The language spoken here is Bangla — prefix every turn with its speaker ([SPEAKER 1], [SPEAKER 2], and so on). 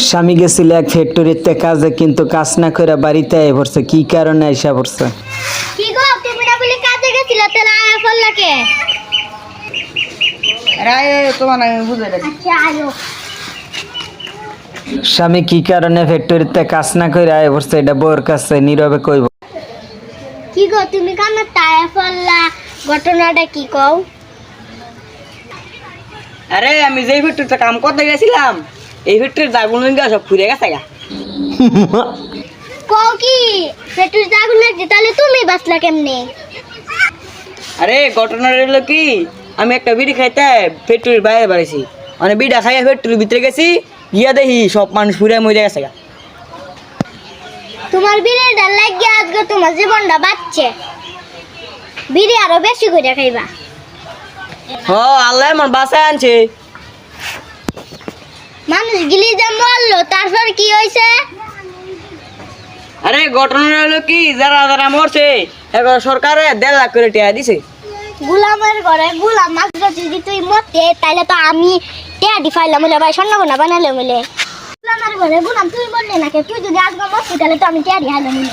[SPEAKER 1] স্বামী গেছিল এক ফ্যাক্টরিতে কাজে, কিন্তু কাজ না করে বাড়িতে আয় পড়ছে। কি কারণে আইসা পড়ছে?
[SPEAKER 2] কি গো তুমি না বলি কাজে গেছিলে তাহলে আয়া ফেললাকে?
[SPEAKER 3] রায় তোমার আমি বুঝে রাখি।
[SPEAKER 2] আচ্ছা আয়ো।
[SPEAKER 1] স্বামী কি কারণে ফ্যাক্টরিতে কাজ না করে আয় পড়ছে এটা বউর কাছে নীরবে কইব।
[SPEAKER 2] কি গো তুমি কামে আয়া ফেললা, ঘটনাটা কি কও?
[SPEAKER 3] আরে আমি যেই ফ্যাক্টরিতে কাম করতে গেছিলাম এই ফ্যাক্টরির দাগুন সব ফুরে গেছে গা।
[SPEAKER 2] কও কি পেটুর আগুন লাগছে তাহলে তুমি বাঁচলা কেমনে?
[SPEAKER 3] আরে ঘটনাটা হলো কি, আমি একটা বিড়ি খাইতে ফ্যাক্টরির বাইরে বাড়াইছি, মানে বিড়া খাইয়া ফ্যাক্টরির ভিতরে গেছি, গিয়া দেখি সব মানুষ ফুরে মরে গেছে গা।
[SPEAKER 2] তোমার বিড়িটা লাগিয়ে আজকে তোমার জীবনটা বাঁচছে। বিড়ি আরো বেশি করে খাইবা।
[SPEAKER 3] হ আল্লাহ আমার বাসায় আনছে।
[SPEAKER 2] মানুষ গিলি যে মরলো তারপর কি হয়েছে?
[SPEAKER 3] আরে ঘটনাটা হলো কি, যারা যারা মরছে এবার সরকারে 1.5 লাখ করে টিয়া দিছে।
[SPEAKER 2] গুলামের ঘরে গুলাম মাছ যদি তুই মরতে তাইলে তো আমি টেয়াদি ফাইলাম বলে ভাই স্বর্ণগোনা বানালে বলে। গুলামের ঘরে গুলাম তুই বললে নাকি? তুই যদি আজকে মরতি তাহলে তো আমি টেয়াদি হাইলাম বলে।